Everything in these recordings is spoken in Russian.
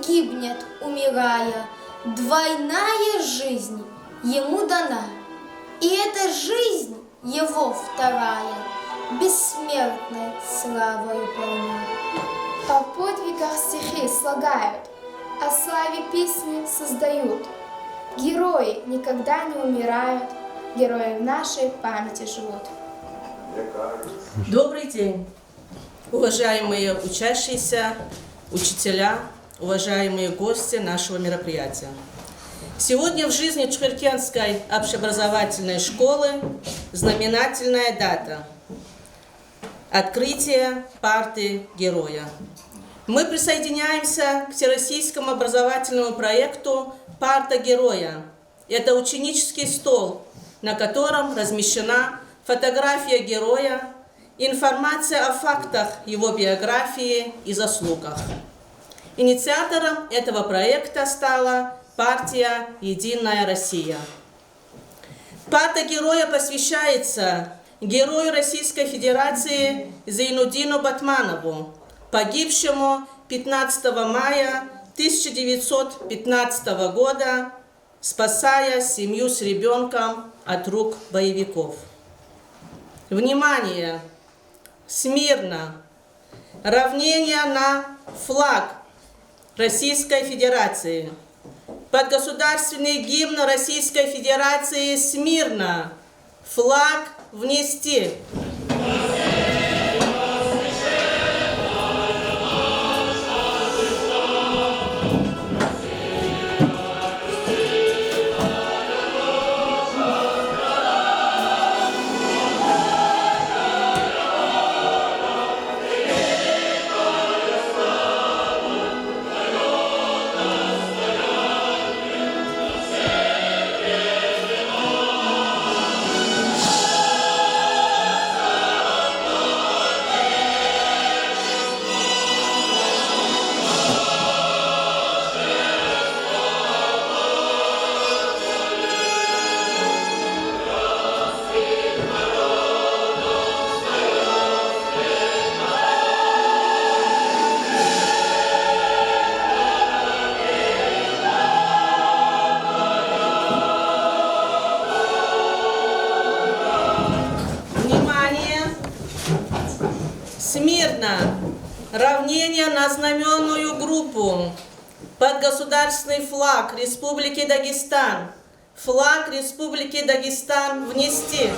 гибнет, умирая. Двойная жизнь ему дана, и эта жизнь его вторая, бессмертной славою полна. О подвигах стихи слагают, о славе песни создают. Герои никогда не умирают, герои в нашей памяти живут. Добрый день, уважаемые учащиеся, учителя, уважаемые гости нашего мероприятия. Сегодня в жизни Чхиркентской общеобразовательной школы знаменательная дата – открытие парты Героя. Мы присоединяемся к всероссийскому образовательному проекту «Парта Героя». Это ученический стол, на котором размещена фотография героя, информация о фактах его биографии и заслугах. Инициатором этого проекта стала партия «Единая Россия». Парта Героя посвящается герою Российской Федерации Зейнуддину Батманову, погибшему 15 мая 1915 года, спасая семью с ребенком от рук боевиков. Внимание! Смирно! Равнение на флаг Российской Федерации. Под государственный гимн Российской Федерации смирно. Флаг внести. Смирно! Равнение на знаменную группу. Под государственный флаг Республики Дагестан. Флаг Республики Дагестан внести.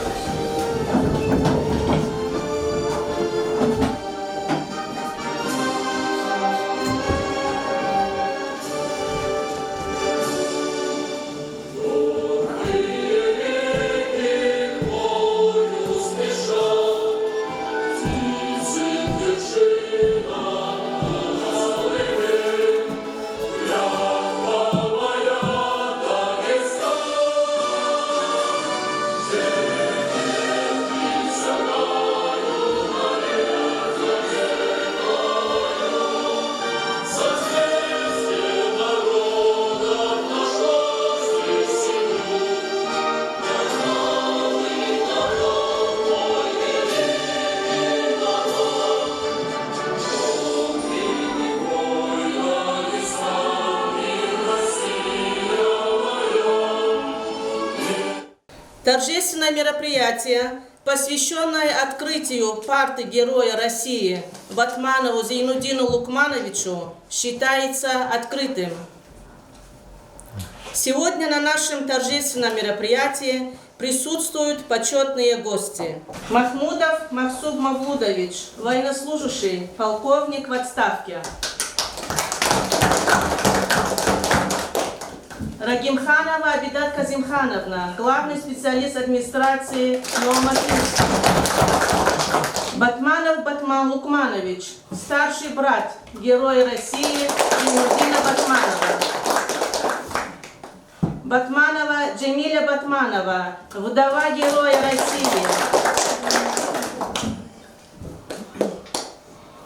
Торжественное мероприятие, посвященное открытию парты Героя России Батманову Зейнуддину Лукмановичу, считается открытым. Сегодня на нашем торжественном мероприятии присутствуют почетные гости. Махмудов Махсуб Мавлудович, военнослужащий, полковник в отставке. Рагимханова Абидат Казимхановна, главный специалист администрации Новомосковска. Батманов Батман Лукманович, старший брат Героя России Зейнуддина Батманова. Батманова Джемиля Батманова, вдова Героя России.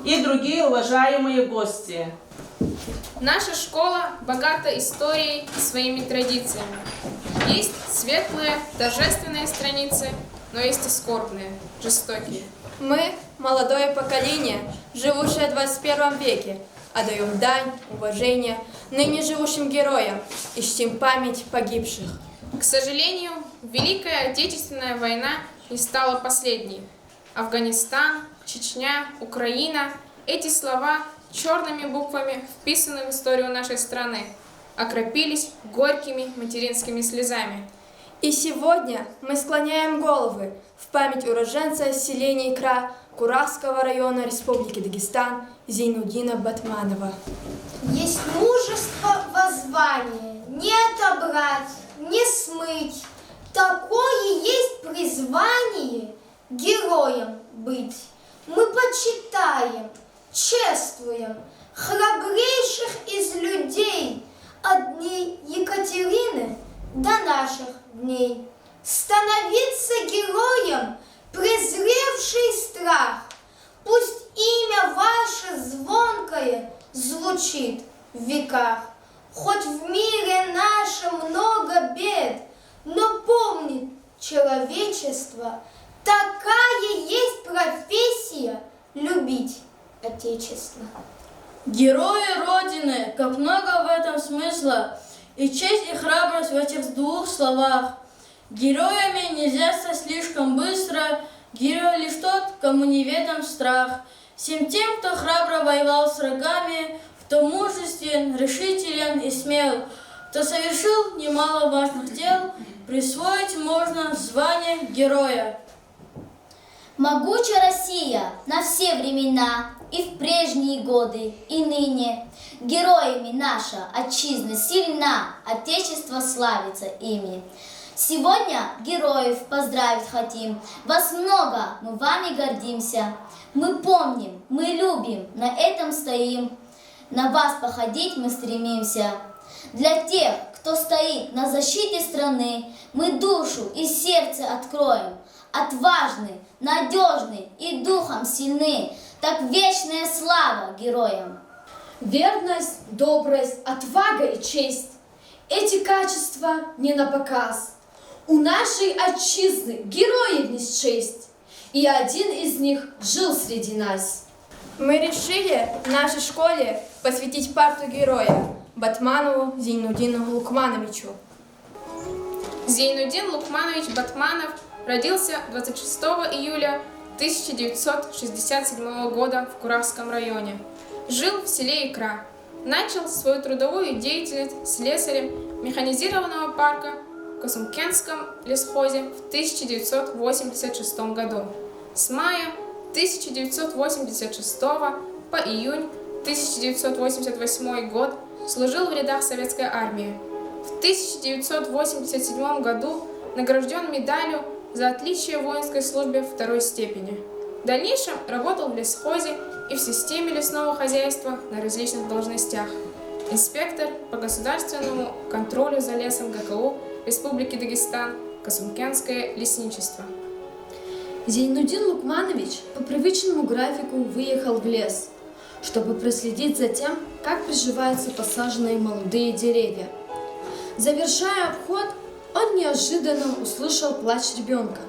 И другие уважаемые гости. Наша школа богата историей и своими традициями. Есть светлые, торжественные страницы, но есть и скорбные, жестокие. Мы, молодое поколение, живущее в 21 веке, отдаем дань, уважение ныне живущим героям и чтим память погибших. К сожалению, Великая Отечественная война не стала последней. Афганистан, Чечня, Украина – эти слова черными буквами вписаны в историю нашей страны, окропились горькими материнскими слезами. И сегодня мы склоняем головы в память уроженца селения Икра Курахского района Республики Дагестан Зейнудина Батманова. Есть мужество воззвания, не отобрать, не смыть. Такое есть призвание героем быть. Мы почитаем, чествуем храбрейших из людей от дней Екатерины до наших дней. Становиться героем, презревший страх, пусть имя ваше звонкое звучит в веках. Хоть в мире нашем много бед, но помнит человечество, такая есть профессия — любить Отечество. Герои Родины, как много в этом смысла, и честь и храбрость в этих двух словах. Героями нельзя стать слишком быстро, герой лишь тот, кому неведом страх. Всем тем, кто храбро воевал с врагами, кто мужествен, решителен и смел, кто совершил немало важных дел, присвоить можно звание героя. Могуча Россия на все времена, и в прежние годы, и ныне. Героями наша отчизна сильна, Отечество славится ими. Сегодня героев поздравить хотим, вас много, мы вами гордимся. Мы помним, мы любим, на этом стоим, на вас походить мы стремимся. Для тех, кто стоит на защите страны, мы душу и сердце откроем. Отважны, надежны и духом сильны, так вечная слава героям. Верность, добрость, отвага и честь – эти качества не на показ. У нашей отчизны героев не счесть, и один из них жил среди нас. Мы решили в нашей школе посвятить парту героя Батманову Зейнудину Лукмановичу. Зейнудин Лукманович Батманов родился 26 июля 1967 года в Курахском районе. Жил в селе Икра. Начал свою трудовую деятельность слесарем механизированного парка в Касумкенском лесхозе в 1986 году. С мая 1986 по июнь 1988 год служил в рядах Советской армии. В 1987 году награжден медалью за отличие в воинской службе второй степени. В дальнейшем работал в лесхозе и в системе лесного хозяйства на различных должностях. Инспектор по государственному контролю за лесом ГКУ Республики Дагестан, Касумкенское лесничество. Зейнудин Лукманович по привычному графику выехал в лес, чтобы проследить за тем, как приживаются посаженные молодые деревья. Завершая обход, он неожиданно услышал плач ребенка,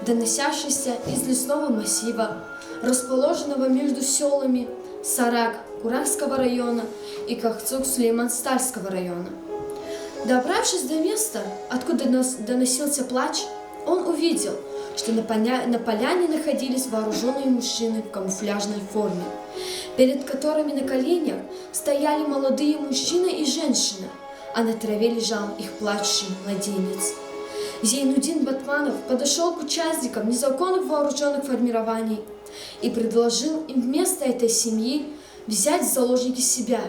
доносящийся из лесного массива, расположенного между селами Сарак Курахского района и Кахцук Сулейман-Стальского района. Добравшись до места, откуда доносился плач, он увидел, что на поляне находились вооруженные мужчины в камуфляжной форме, перед которыми на коленях стояли молодые мужчина и женщина, а на траве лежал их плачущий младенец. Зейнудин Батманов подошел к участникам незаконных вооруженных формирований и предложил им вместо этой семьи взять в заложники себя.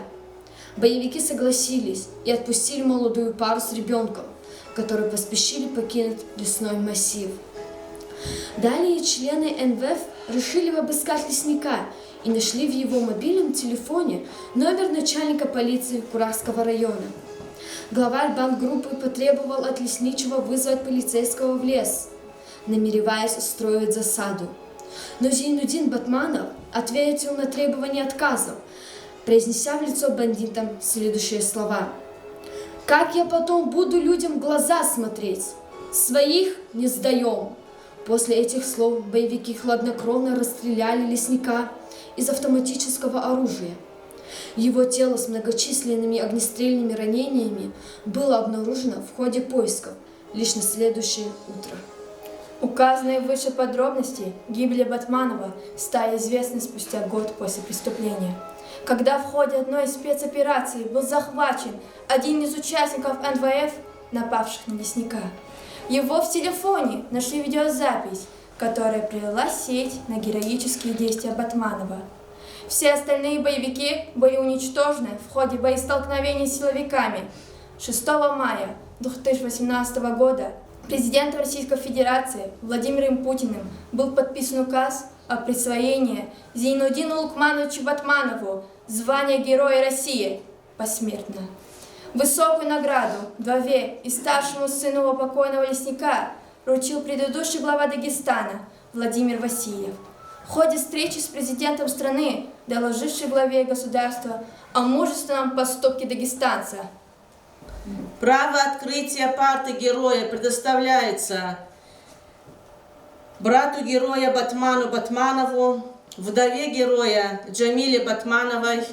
Боевики согласились и отпустили молодую пару с ребенком, которые поспешили покинуть лесной массив. Далее члены НВФ решили обыскать лесника и нашли в его мобильном телефоне номер начальника полиции Курахского района. Главарь бандгруппы потребовал от лесничего вызвать полицейского в лес, намереваясь устроить засаду. Но Зейнудин Батманов ответил на требование отказом, произнеся в лицо бандитам следующие слова: «Как я потом буду людям в глаза смотреть? Своих не сдаем!» После этих слов боевики хладнокровно расстреляли лесника из автоматического оружия. Его тело с многочисленными огнестрельными ранениями было обнаружено в ходе поисков лишь на следующее утро. Указанные выше подробности гибели Батманова стали известны спустя год после преступления, когда в ходе одной из спецопераций был захвачен один из участников НВФ, напавших на лесника. Его в телефоне нашли видеозапись, которая привела сеть на героические действия Батманова. Все остальные боевики были уничтожены в ходе боестолкновений с силовиками. 6 мая 2018 года президентом Российской Федерации Владимиром Путиным был подписан указ о присвоении Зейнуддину Лукмановичу Батманову звания Героя России посмертно. Высокую награду вдове и старшему сыну его покойного лесника вручил предыдущий глава Дагестана Владимир Васильев. В ходе встречи с президентом страны, доложивший главе государства о мужественном поступке дагестанца. Право открытия парты героя предоставляется брату героя Батману Батманову, вдове героя Джамиле Батмановой,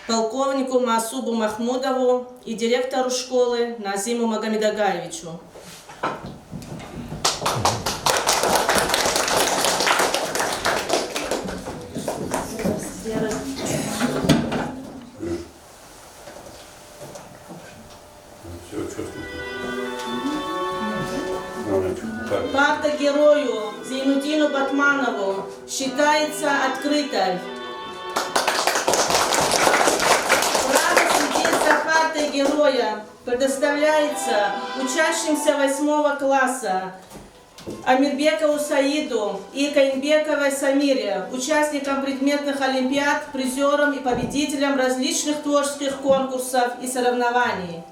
полковнику Масубу Махмудову и директору школы Назиму Магомедагаевичу. Парта герою Зейнуддину Батманову считается открытой. Право сидеть за партой героя предоставляется учащимся 8 класса Амирбекову Саиду и Каинбековой Самире, участникам предметных олимпиад, призерам и победителям различных творческих конкурсов и соревнований.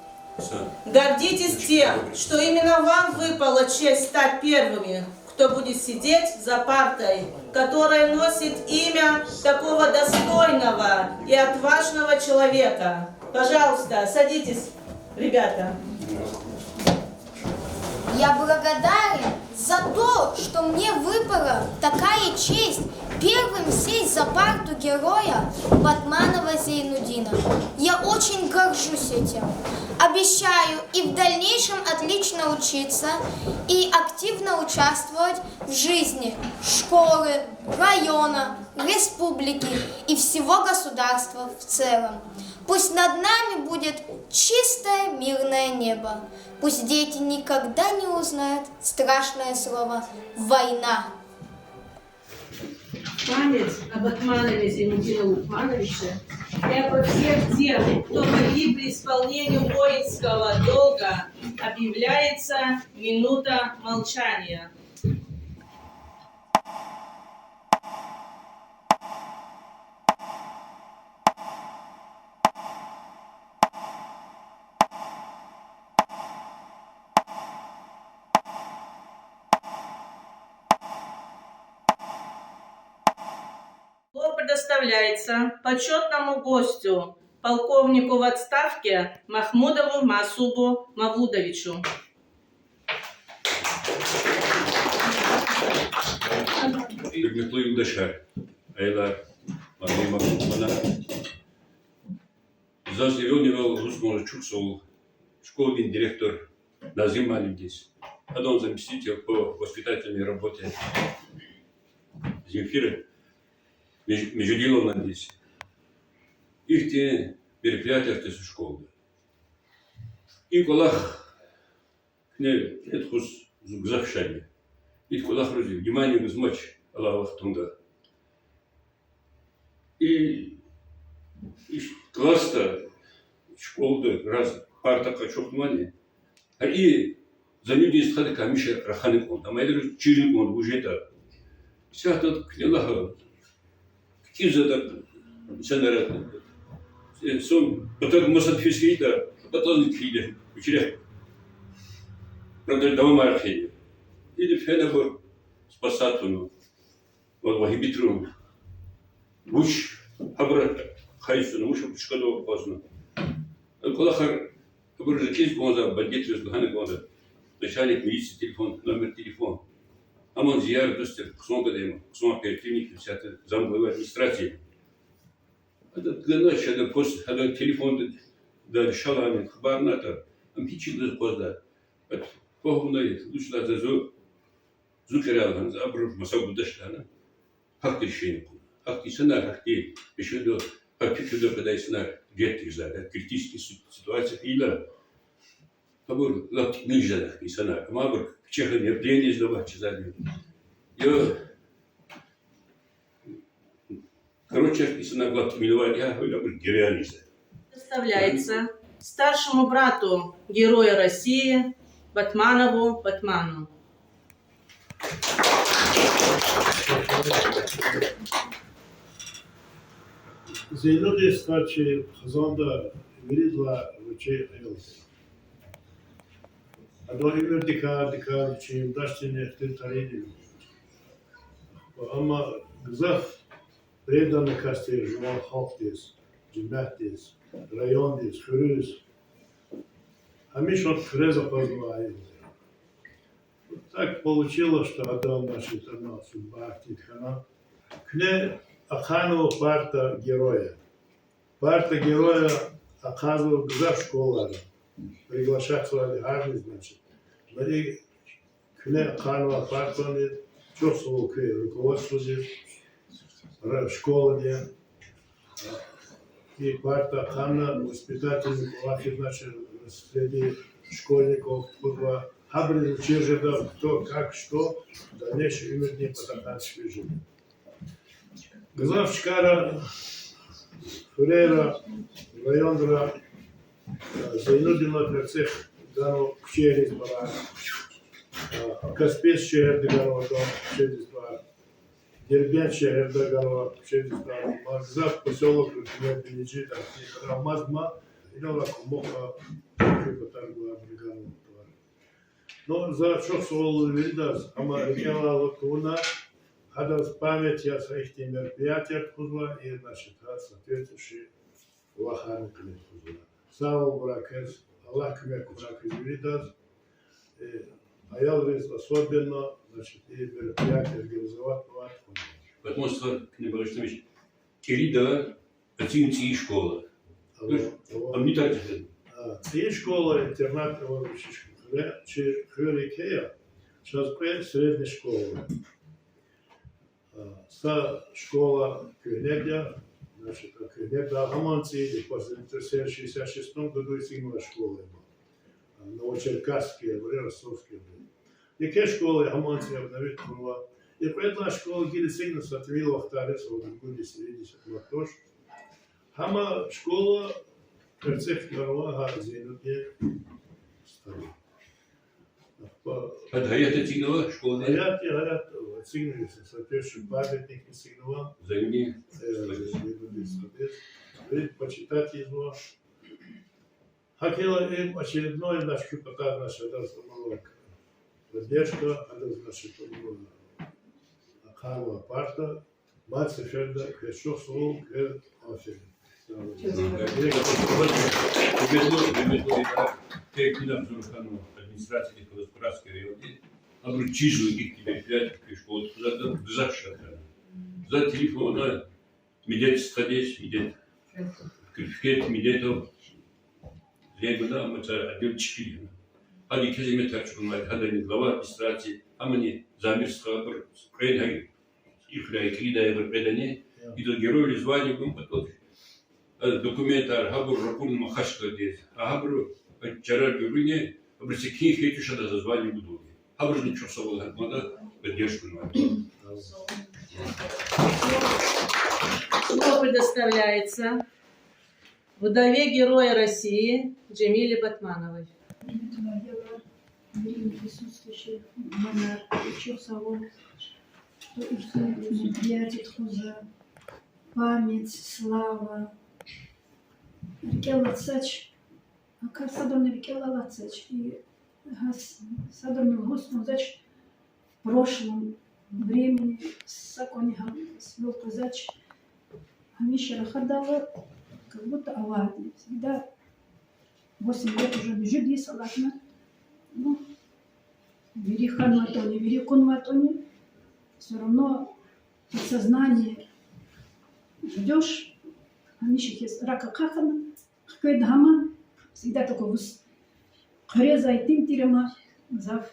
Гордитесь тем, что именно вам выпала честь стать первыми, кто будет сидеть за партой, которая носит имя такого достойного и отважного человека. Пожалуйста, садитесь, ребята. Я благодарен за то, что мне выпала такая честь первым сесть за парту героя Батманова Зейнуддина. Я очень горжусь этим. Обещаю и в дальнейшем отлично учиться и активно участвовать в жизни школы, района, республики и всего государства в целом. Пусть над нами будет чистое мирное небо. Пусть дети никогда не узнают страшное слово «война». Память об Батманове Зейнуддине Лукмановиче и обо всех тех, кто погиб при исполнении воинского долга, объявляется минута молчания. Слово предоставляется почетному гостю, полковнику в отставке Махмудову Масубу Мавлудовичу. Hürmetli yurttaşlar, aylar, Mahmut bana за сегодня русскому чуксу школьный директор Назим Алимдис, а он заместитель по воспитательной работе Земфиры Междуделовна здесь. Их те мероприятия в этой школе. И колах не это хус завшали. И колах рози внимание гузмач Аллах тунда. И класста школда раз парта качок внимание. А и за ним есть хады камиша раханик он. А майдер чирик он уже это. Вся тут кнелаха. Кизада сенерат. Сон потом может физида, потом киде. Учили. Правда, дома архея. Или фенабор спасатуну. Вот вахибитру. Буш абра хайсуну, муж пушкадо поздно. Колахар абра закис гонза, бандит разгоны гонза. Начальник милиции телефон, номер телефона. Амон зияр достер, ксон гадаем, ксон оперативник, вся эта замглавы администрации. هذا تلناش هذا بوست هذا التليفون ده شلون خبرنا ترى أم هيك شيء قصده فهمنا يدوش لا زو كلام هذا أبر مسوي دش لنا حق الشيء يكون حق سنة حق يشهدوا حق كده كده يسنا جت يزاد كريتيسكي سитуация فيلا أبر لا نيجي حق سنة ما أبر كشخن يبدين يزدوا كذا يو короче сына глад миловали я был героями. Представляется старшему брату Героя России Батманову Батману. Zeynep starczy Hazanda wyridła ludzie Elzy. A do imer dikar czym daszcie nie w tym tarini. Ama gzaf predane kastir журнал Halk'tayız, Cimmet'teyiz, Rayon'dayız, Kürüz. Hamiş от Креза позвали. Так получилось, что отдал нашу информацию Бахтитхана. Кне Аханова парта героя. Парта героя оказывал за школу. Приглашать свои армии, значит. Смотри, кне Аханова парта, он чувствовал к руководству здесь, школа где. И парта Ахана, воспитательный палаты, значит, среди школьников, куда Хабрин учил же, кто, как, что, в дальнейшем именно не потаканские жизни. Главчкара Фурера районра Зайнудина Перцех дано через бара, Каспийский шехер дано через бара, Дербент шехер дано через бара, Мазав поселок Бенеджи, Рамазма, Илова Кумоха, Кипатаргуа Бригана. Но за что соло видас, ама региона Латуна. Надо память о своих мероприятиях Кузла и значит, соответствующие Аллахану Кузла. Сау Бракес, Аллах Кмек Бракес Видас, а я особенно, значит, и мероприятия организовать платформу. Потому что, к ним Борисович, Кирида, оценки школа. А мне так же. И школа, интернат, Хюрикея, сейчас средняя школа. Sa школа Кюнегля, значит, Кюнегля Аманции, после 1966 году и символа школы был. Новочеркасские, Ростовские были. И ке школы Аманции обновить была. И поэтому школа Гили Сигна сотворила вторец, вот в годе 70 лактош. Хама школа Перцех Гарова Гарзинуде стали. Hayata Тигнова, школа. Hayat, сигнали, соответствующий памятник сигнала. Займи. Почитать его. Хотела им очередной наш кипотаж, наша поддержка, значит, Аханова парта, мать Сеферда, Крещов Слу, Кред Афель. Администрации Каласпуратской районе, обручили их мероприятия в школу, за шатана. За телефона, медет стадись, медет крифкет, медетов, легуда, мы отдел 4. Ади кеземе тарчулмайды, хадани глава администрации, а мне замерского Украины, их райкрида и предание, и до героя звания будем потом. Документы Архабур Ракун Махашка здесь, Архабур Чарар Гюрюне, обращение к этому шада за звание буду. Архабур ничего совал, надо поддержку на Что предоставляется вдове Героя России Джемиле Батмановой. Присутствующих монарх, Чусовой, что их за память, слава. Рикела Цач, а садовный Рикела Цач, и садовный Гусму Зач в прошлом времени, Саконигам, Свилка Зач, а Миша Рахадава, как будто авария. Всегда 8 лет уже бежит, есть салатна. Ну, вери ханматони, вери кунматони, все равно подсознание ждешь Амишихис рака кахана, хкой дама, всегда такой вус. Хореза и тим тирема, зав.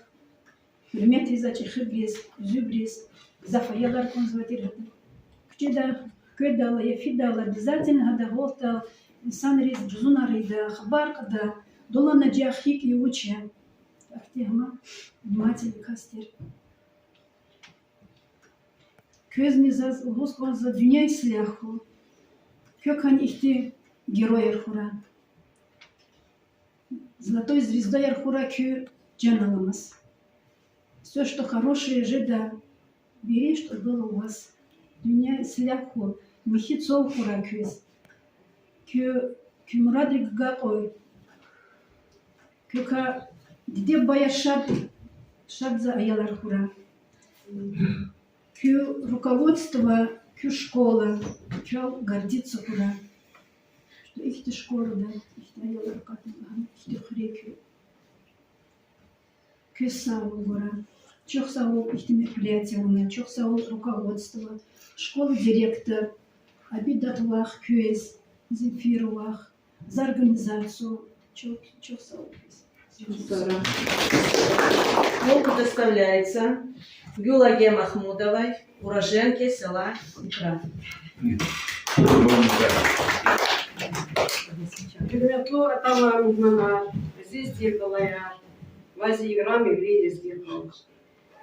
Приметри за чехибрис, зюбрис, зав аялар конзватир. Кчеда, кедала, яфидала, обязательно гада голта, санрис, джузунарида, хабаркада, дола наджахик и уча. Ахтегма, внимательный кастер. Көзіне заз Господь за дүние сляху. Көкан ихти герой архура. Золотой звездой архура кю джаналамас. Все, что хорошее, жида, бери, что было у вас. Дүние сляху. Михицов хура кюз. Кю мурадрик гакой. Көка где бая шад за аял архура. Кю руководство, кю школа, кю гордится куда. Что их ты школа, да, их ты аял архура, их ты хрекю. Кю саву гора. Чох саву их ты мероприятие, чох саву руководство, школа директор, обидатвах кюэс, Земфировах, за организацию, чох саву. Слово предоставляется Гюлаге Махмудовой, уроженке села Икра. Хидметлу атама мухмана, здесь диргалая, вази играм евреи из диргал.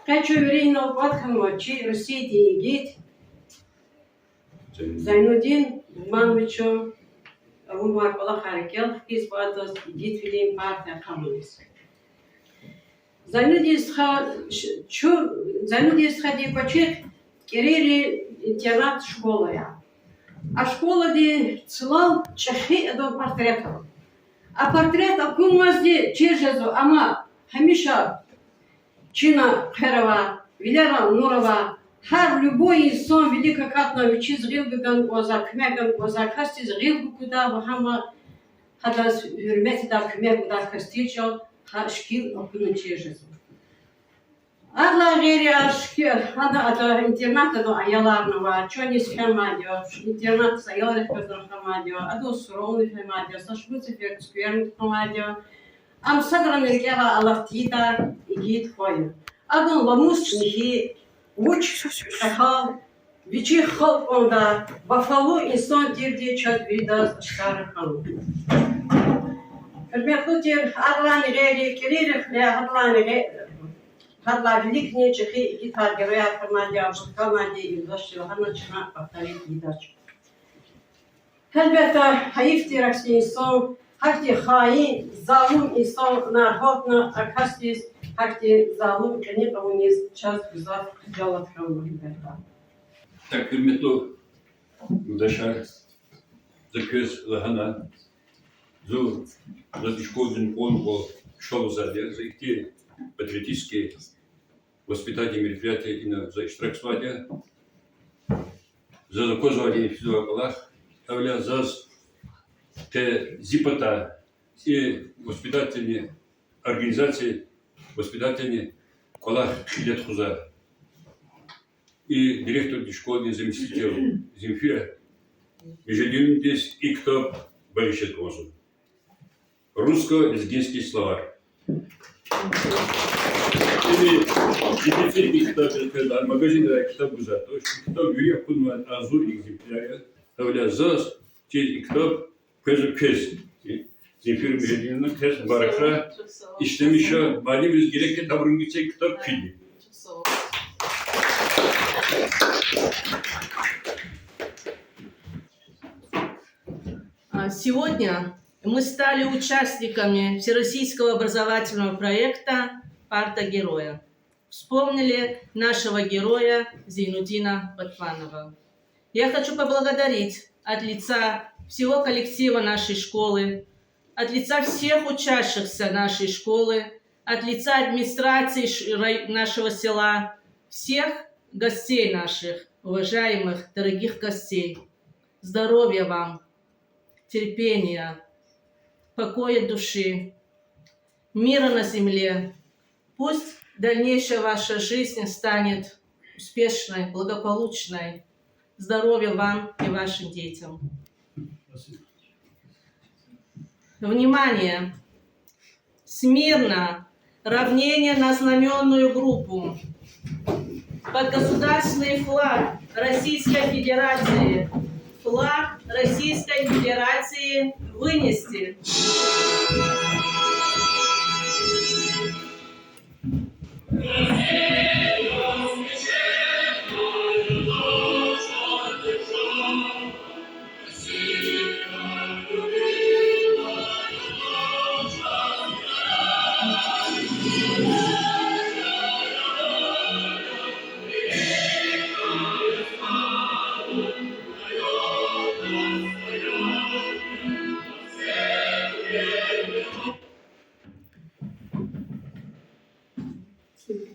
Качу еврей на упадхану, чей России деньги, Зайнудин, Манвичо, Румар Палахарикел, Кис Батос, Гитвилин, партия коммунист. Зайнудин сходи почек, керели интернат школа я. А школа де целал чахи до портрета. А портрет акумазде чежезу, ама хамиша Чина Херова, Вилера Нурова, Хар любой инсон велика катна вечи зрилган глаза, кмяган глаза, касти зрилгу куда, вахама хадас юрмети да кмяг куда кастичал, хар шкил акуна чежезу. Адла гери ашкил, ада интерната до аяларного, чо не схемадио, интернат с аяларих казрахамадио, адо суровных хамадио, сашмуцев эксквернт хамадио, ам садран иргера алафтида и гид хою. Адон ламусчнихи, уч шахал, вечи хал онда, бафалу инсон дирди чат вида шкарахам. Хермехутир адлан гери, керирих ле адлан гери, Хадла великне чехи гитар героя формадия, шкалмадия и дошла ханачна повторить гидач. Хелбета хаифти раксинсон, хакти хаи, залум инсон на хотна акастис, хакти залум кенет ауниз час бизав джалат хамбета. Так, хürmetli yurttaşlar, закрез лагана, зу различковен он по шоу задел, за их патриотические воспитательные мероприятия и за Штраксвадия, за заказывание физиологах, авля за те зипота и воспитательные организации, воспитательные колах лет хуза и директор школы заместитель Земфира, ежедневно здесь и кто болеет глазу. Русско-лезгинский словарь. Или теперь магазин китап гуза, то есть китап юрия кунман азур экземплярия, тавля зас, те китап көз. Земфир ежедневно кез бараха, işlemişe mali biz gerekli tavrın gidecek kitap kili. Сегодня мы стали участниками всероссийского образовательного проекта «Парта героя». Вспомнили нашего героя Зейнудина Батманова. Я хочу поблагодарить от лица всего коллектива нашей школы, от лица всех учащихся нашей школы, от лица администрации нашего села, всех гостей наших, уважаемых, дорогих гостей. Здоровья вам, терпения, покоя души, мира на земле. Пусть дальнейшая ваша жизнь станет успешной, благополучной. Здоровья вам и вашим детям. Внимание! Смирно! Равнение на знаменную группу. Под государственный флаг Российской Федерации. Флаг Российской Федерации вынести.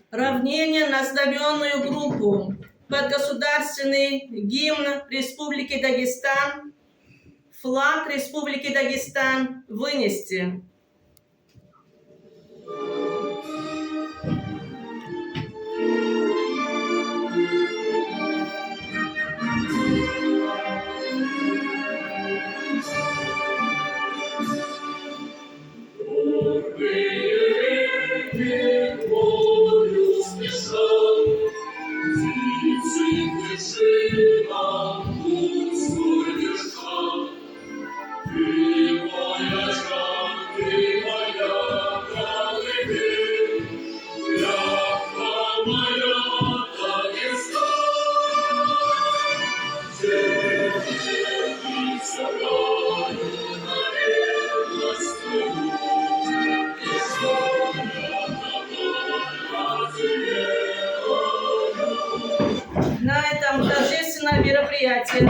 Равнение на знаменную группу. Под государственный гимн Республики Дагестан. Флаг Республики Дагестан вынести. На этом торжественное мероприятие,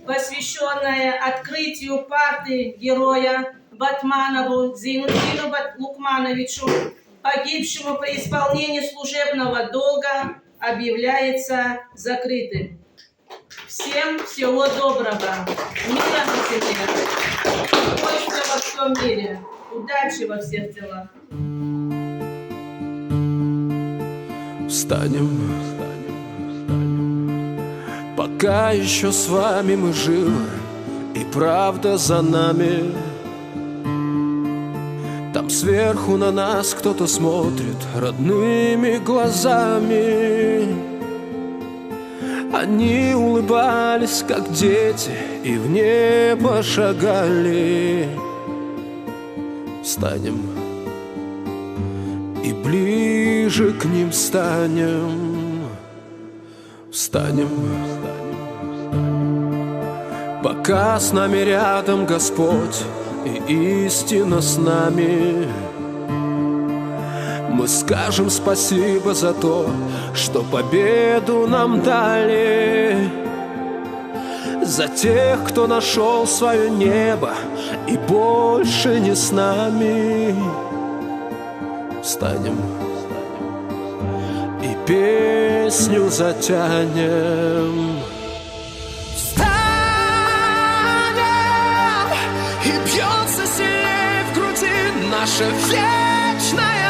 посвященное открытию парты героя Батманову Зейнуддину Лукмановичу, погибшему при исполнении служебного долга, объявляется закрытым. Всем всего доброго, мира на земле, спокойствия во всем мире, удачи во всех делах. Встанем, пока еще с вами мы живы, и правда за нами. Там сверху на нас кто-то смотрит родными глазами. Они улыбались, как дети, и в небо шагали. Встанем и ближе к ним станем. Встанем, пока с нами рядом Господь и истина с нами. Мы скажем спасибо за то, что победу нам дали, за тех, кто нашел свое небо и больше не с нами. Встанем и песню затянем. Встанем, и бьется сильнее в груди наша вечная